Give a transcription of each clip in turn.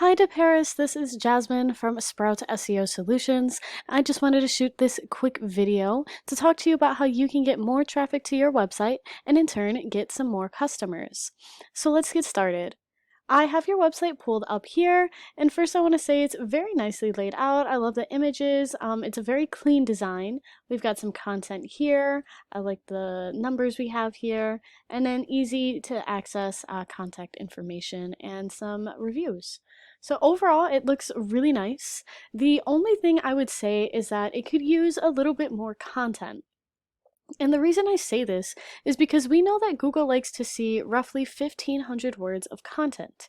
Hi to Paris, this is Jasmine from Sprout SEO Solutions. I just wanted to shoot this quick video to talk to you about how you can get more traffic to your website and in turn get some more customers. So let's get started. I have your website pulled up here, and first I want to say it's very nicely laid out. I love the images. It's a very clean design. We've got some content here. I like the numbers we have here, and then easy to access contact information and some reviews. So overall, it looks really nice. The only thing I would say is that it could use a little bit more content. And the reason I say this is because we know that Google likes to see roughly 1,500 words of content.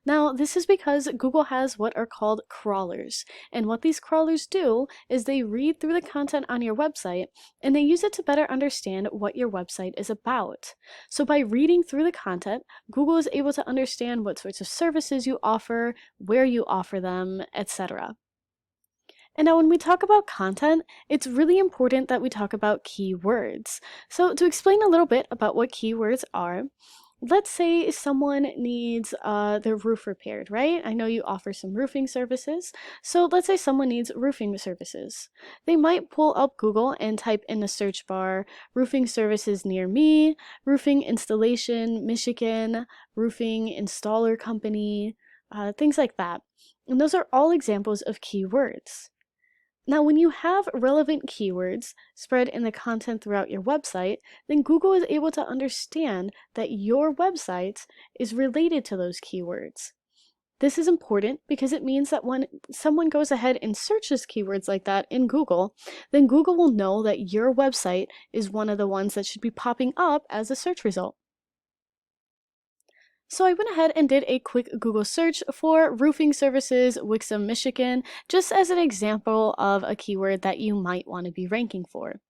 Now, this is because Google has what are called crawlers. And what these crawlers do is they read through the content on your website and they use it to better understand what your website is about. So by reading through the content, Google is able to understand what sorts of services you offer, where you offer them, etc. And now when we talk about content, it's really important that we talk about keywords. So to explain a little bit about what keywords are, let's say someone needs their roof repaired, right? I know you offer some roofing services. So let's say someone needs roofing services. They might pull up Google and type in the search bar, roofing services near me, roofing installation, Michigan, roofing installer company, things like that. And those are all examples of keywords. Now, when you have relevant keywords spread in the content throughout your website, then Google is able to understand that your website is related to those keywords. This is important because it means that when someone goes ahead and searches keywords like that in Google, then Google will know that your website is one of the ones that should be popping up as a search result. So I went ahead and did a quick Google search for roofing services, Wixom, Michigan, just as an example of a keyword that you might want to be ranking for.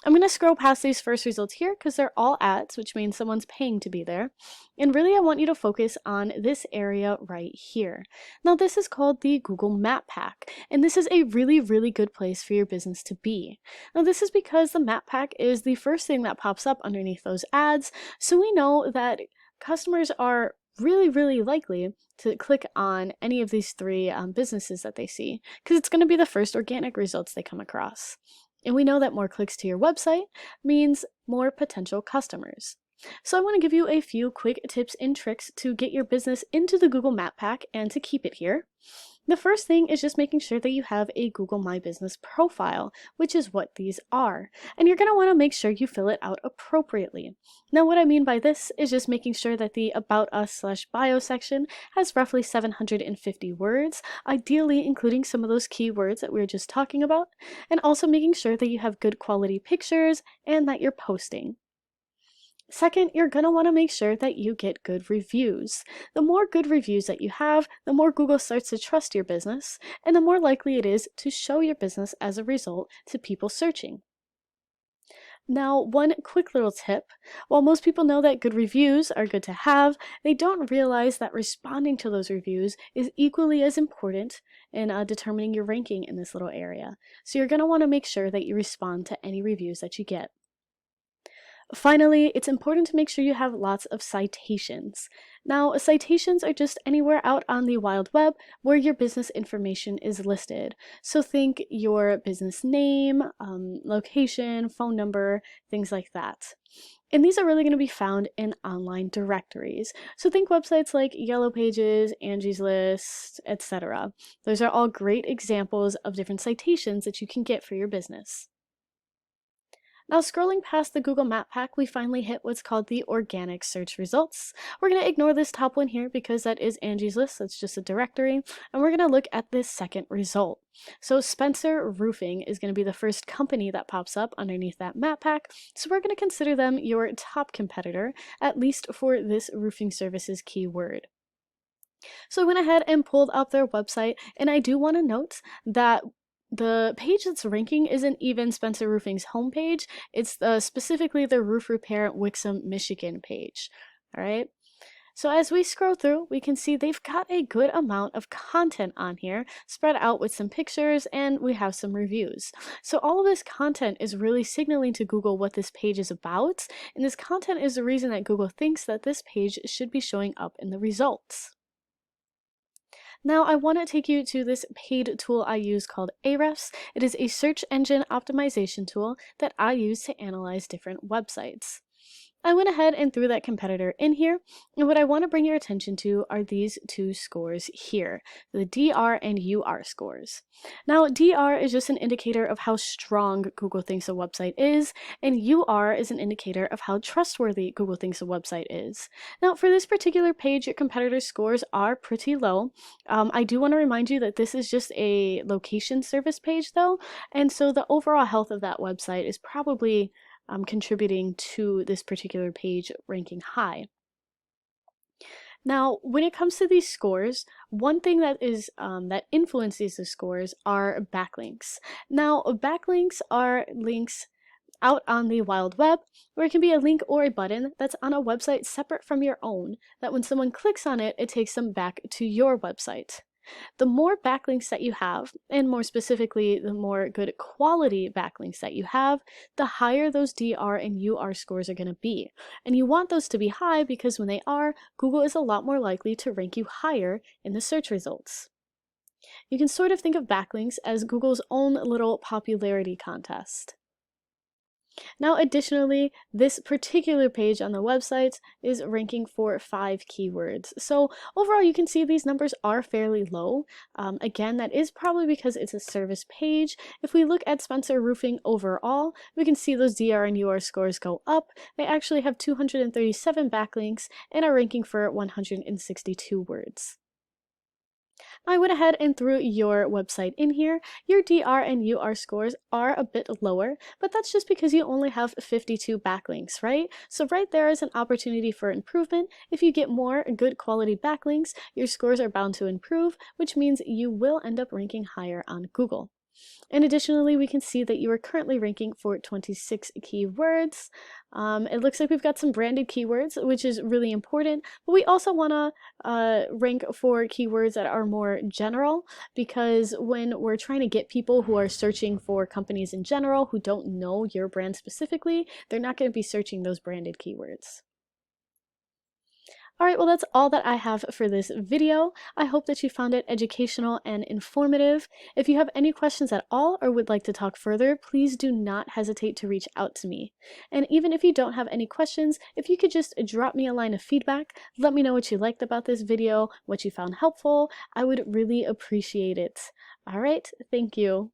I'm going to scroll past these first results here because they're all ads, which means someone's paying to be there. And really, I want you to focus on this area right here. Now, this is called the Google Map Pack, and this is a really, really good place for your business to be. Now, this is because the Map Pack is the first thing that pops up underneath those ads, so we know that customers are really, really likely to click on any of these three businesses that they see because it's going to be the first organic results they come across. And we know that more clicks to your website means more potential customers. So I want to give you a few quick tips and tricks to get your business into the Google Map Pack and to keep it here. The first thing is just making sure that you have a Google My Business profile, which is what these are. And you're going to want to make sure you fill it out appropriately. Now, what I mean by this is just making sure that the About Us/Bio section has roughly 750 words, ideally including some of those keywords that we were just talking about, and also making sure that you have good quality pictures and that you're posting. Second, you're going to want to make sure that you get good reviews. The more good reviews that you have, the more Google starts to trust your business, and the more likely it is to show your business as a result to people searching. Now, one quick little tip. While most people know that good reviews are good to have, they don't realize that responding to those reviews is equally as important in determining your ranking in this little area. So you're going to want to make sure that you respond to any reviews that you get. Finally, it's important to make sure you have lots of citations. Now, citations are just anywhere out on the wild web where your business information is listed. So think your business name, location, phone number, things like that. And these are really going to be found in online directories. So think websites like Yellow Pages, Angie's List, etc. Those are all great examples of different citations that you can get for your business. Now, scrolling past the Google Map Pack, we finally hit what's called the organic search results. We're going to ignore this top one here because that is Angie's List, that's just a directory, and we're going to look at this second result. So Spencer Roofing is going to be the first company that pops up underneath that map pack, so we're going to consider them your top competitor, at least for this roofing services keyword. So I went ahead and pulled up their website, and I do want to note that the page that's ranking isn't even Spencer Roofing's homepage. It's specifically the Roof Repair Wixom, Michigan page. All right. So as we scroll through, we can see they've got a good amount of content on here, spread out with some pictures, and we have some reviews. So all of this content is really signaling to Google what this page is about, and this content is the reason that Google thinks that this page should be showing up in the results. Now I want to take you to this paid tool I use called Ahrefs. It is a search engine optimization tool that I use to analyze different websites. I went ahead and threw that competitor in here, and what I want to bring your attention to are these two scores here, the DR and UR scores. Now, DR is just an indicator of how strong Google thinks a website is, and UR is an indicator of how trustworthy Google thinks a website is. Now, for this particular page, your competitor's scores are pretty low. I do want to remind you that this is just a location service page, though, and so the overall health of that website is probably contributing to this particular page ranking high. Now, when it comes to these scores, one thing that is that influences the scores are backlinks. Now, backlinks are links out on the wild web, where it can be a link or a button that's on a website separate from your own, that when someone clicks on it, it takes them back to your website. The more backlinks that you have, and more specifically, the more good quality backlinks that you have, the higher those DR and UR scores are going to be. And you want those to be high because when they are, Google is a lot more likely to rank you higher in the search results. You can sort of think of backlinks as Google's own little popularity contest. Now, additionally, this particular page on the website is ranking for 5 keywords. So overall, you can see these numbers are fairly low. Again, that is probably because it's a service page. If we look at Spencer Roofing overall, we can see those DR and UR scores go up. They actually have 237 backlinks and are ranking for 162 words. I went ahead and threw your website in here. Your DR and UR scores are a bit lower, but that's just because you only have 52 backlinks, right? So right there is an opportunity for improvement. If you get more good quality backlinks, your scores are bound to improve, which means you will end up ranking higher on Google. And additionally, we can see that you are currently ranking for 26 keywords. It looks like we've got some branded keywords, which is really important, but we also want to rank for keywords that are more general, because when we're trying to get people who are searching for companies in general who don't know your brand specifically, they're not going to be searching those branded keywords. Alright, well that's all that I have for this video. I hope that you found it educational and informative. If you have any questions at all or would like to talk further, please do not hesitate to reach out to me. And even if you don't have any questions, if you could just drop me a line of feedback, let me know what you liked about this video, what you found helpful, I would really appreciate it. Alright, thank you.